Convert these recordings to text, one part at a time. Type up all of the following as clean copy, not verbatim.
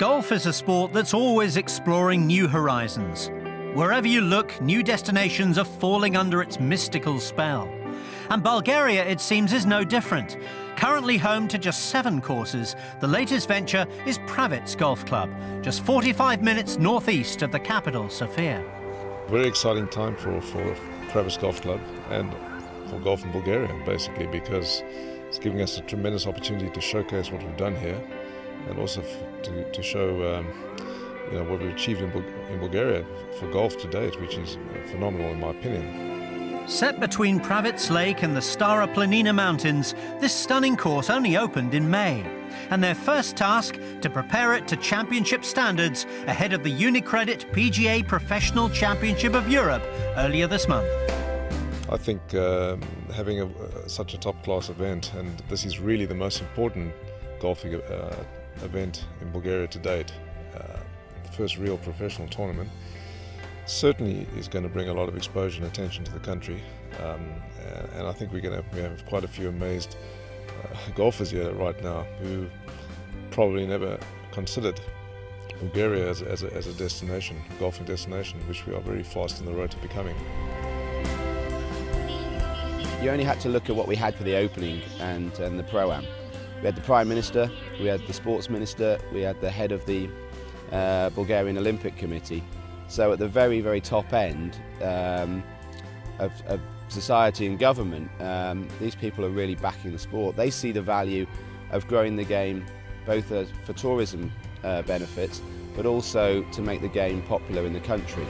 Golf is a sport that's always exploring new horizons. Wherever you look, new destinations are falling under its mystical spell. And Bulgaria, it seems, is no different. Currently home to just 7 courses, the latest venture is Pravets Golf Club, just 45 minutes northeast of the capital, Sofia. Very exciting time for Pravets Golf Club and for golf in Bulgaria, basically, because it's giving us a tremendous opportunity to showcase what we've done here, and also to show what we've achieved in Bulgaria for golf to date, which is phenomenal in my opinion. Set between Pravets Lake and the Stara Planina Mountains, this stunning course only opened in May, and their first task to prepare it to championship standards ahead of the UniCredit PGA Professional Championship of Europe earlier this month. I think having such a top-class event, and this is really the most important golfing event in Bulgaria to date, the first real professional tournament, certainly is going to bring a lot of exposure and attention to the country, and I think we have quite a few amazed golfers here right now who probably never considered Bulgaria as a destination, a golfing destination, which we are very fast on the road to becoming. You only had to look at what we had for the opening and the Pro-Am. We had the Prime Minister, we had the Sports Minister, we had the head of the Bulgarian Olympic Committee. So at the very, very top end of society and government, these people are really backing the sport. They see the value of growing the game both for tourism benefits, but also to make the game popular in the country.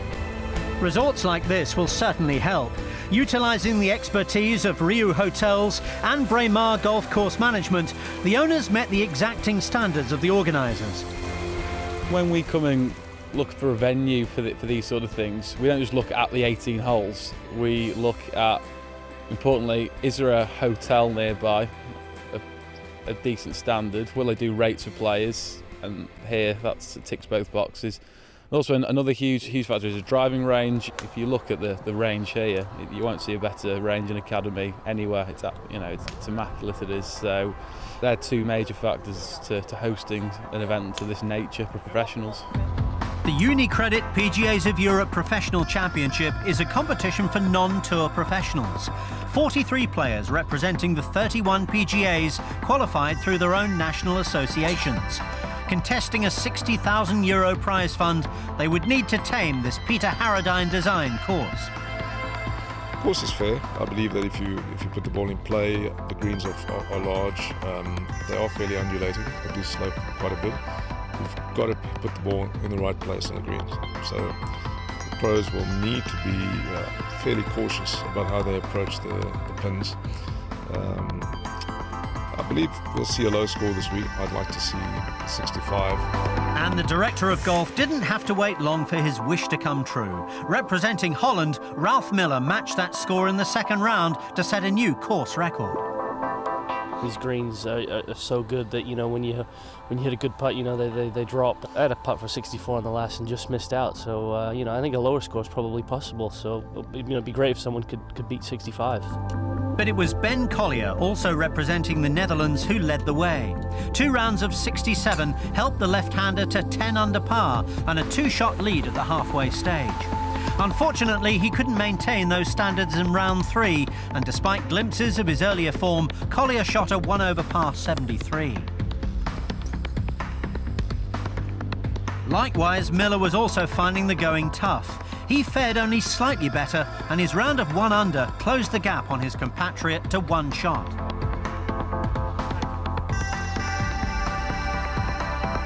Resorts like this will certainly help. Utilising the expertise of Riu Hotels and Braemar Golf Course Management, the owners met the exacting standards of the organisers. When we come and look for a venue for these sort of things, we don't just look at the 18 holes. We look at, importantly, is there a hotel nearby, a decent standard? Will they do rates for players? And here, it ticks both boxes. Also, another huge factor is a driving range. If you look at the range here, you won't see a better range and academy anywhere. It's immaculate. It is. So they're 2 major factors to hosting an event of this nature for professionals. The UniCredit PGAs of Europe Professional Championship is a competition for non-tour professionals. 43 players representing the 31 PGAs qualified through their own national associations. Contesting a €60,000 prize fund, they would need to tame this Peter Harradine design course. The course is fair. I believe that if you put the ball in play, the greens are large, they are fairly undulating, they do slope quite a bit. You've got to put the ball in the right place on the greens. So the pros will need to be fairly cautious about how they approach the pins. I believe we'll see a low score this week. I'd like to see 65. And the director of golf didn't have to wait long for his wish to come true. Representing Holland, Ralph Miller matched that score in the second round to set a new course record. These greens are so good that, when you hit a good putt, they drop. I had a putt for 64 on the last and just missed out. So, I think a lower score is probably possible. So, it'd be great if someone could beat 65. But it was Ben Collier, also representing the Netherlands, who led the way. 2 rounds of 67 helped the left-hander to 10 under par and a 2-shot lead at the halfway stage. Unfortunately, he couldn't maintain those standards in round 3, and despite glimpses of his earlier form, Collier shot a 1 over par 73. Likewise, Miller was also finding the going tough. He fared only slightly better, and his round of 1 under closed the gap on his compatriot to 1 shot.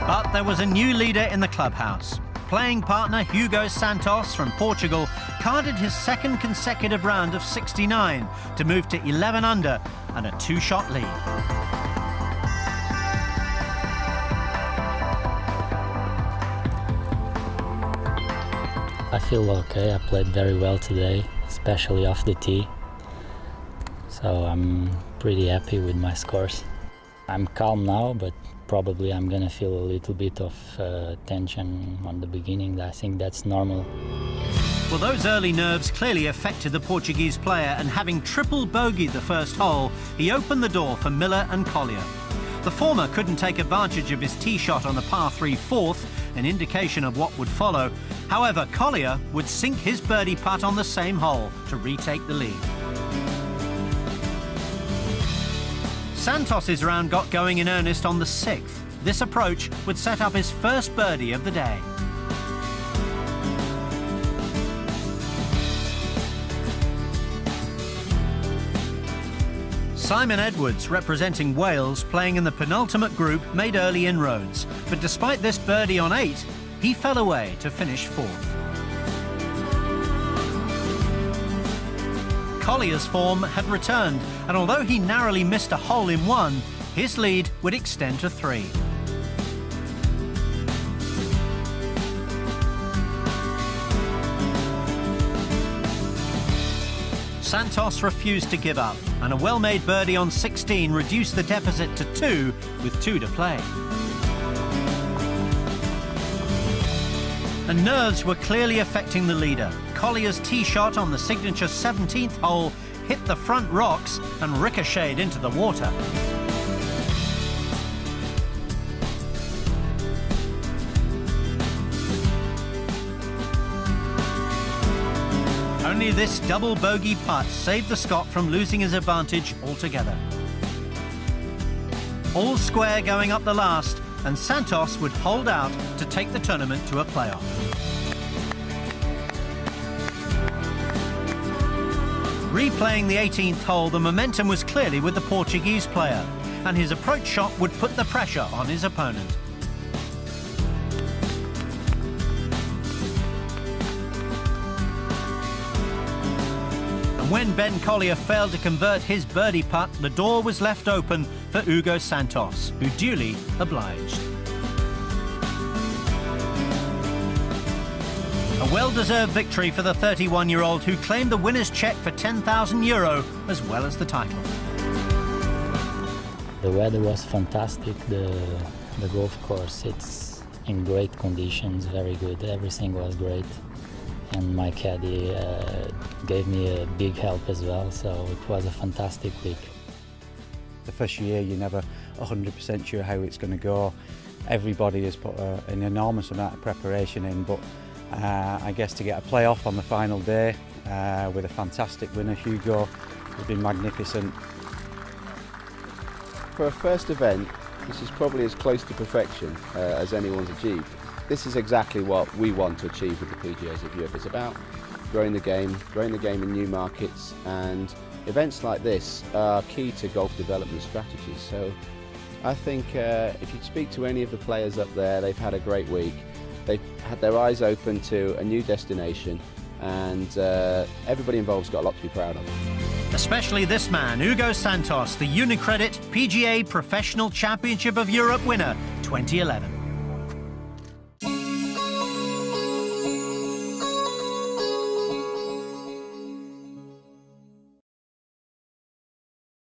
But there was a new leader in the clubhouse. Playing partner Hugo Santos from Portugal carded his 2nd consecutive round of 69 to move to 11 under and a 2-shot lead. I feel okay. I played very well today, especially off the tee. So I'm pretty happy with my scores. I'm calm now, but probably I'm gonna feel a little bit of tension on the beginning. I think that's normal. Well, those early nerves clearly affected the Portuguese player, and having triple bogeyed the first hole, he opened the door for Miller and Collier. The former couldn't take advantage of his tee shot on the par 3 fourth, an indication of what would follow. However, Collier would sink his birdie putt on the same hole to retake the lead. Santos's round got going in earnest on the 6th. This approach would set up his first birdie of the day. Simon Edwards, representing Wales, playing in the penultimate group, made early inroads. But despite this birdie on 8, he fell away to finish 4th. Collier's form had returned, and although he narrowly missed a hole in 1, his lead would extend to 3. Santos refused to give up, and a well-made birdie on 16 reduced the deficit to 2 with 2 to play. And nerves were clearly affecting the leader. Collier's tee shot on the signature 17th hole hit the front rocks and ricocheted into the water. Only this double bogey putt saved the Scot from losing his advantage altogether. All square going up the last, and Santos would hold out to take the tournament to a playoff. Replaying the 18th hole, the momentum was clearly with the Portuguese player, and his approach shot would put the pressure on his opponent. When Ben Collier failed to convert his birdie putt, the door was left open for Hugo Santos, who duly obliged. A well-deserved victory for the 31-year-old, who claimed the winner's cheque for €10,000 as well as the title. The weather was fantastic. The golf course, it's in great conditions, very good. Everything was great. And my caddy gave me a big help as well, so it was a fantastic week. The first year you're never 100% sure how it's going to go. Everybody has put an enormous amount of preparation in, but I guess to get a playoff on the final day with a fantastic winner, Hugo, has been magnificent. For a first event, this is probably as close to perfection as anyone's achieved. This is exactly what we want to achieve with the PGAs of Europe. It's about growing the game in new markets, and events like this are key to golf development strategies. So I think if you speak to any of the players up there, they've had a great week. They've had their eyes open to a new destination, and everybody involved's got a lot to be proud of. Especially this man, Hugo Santos, the UniCredit PGA Professional Championship of Europe winner 2011.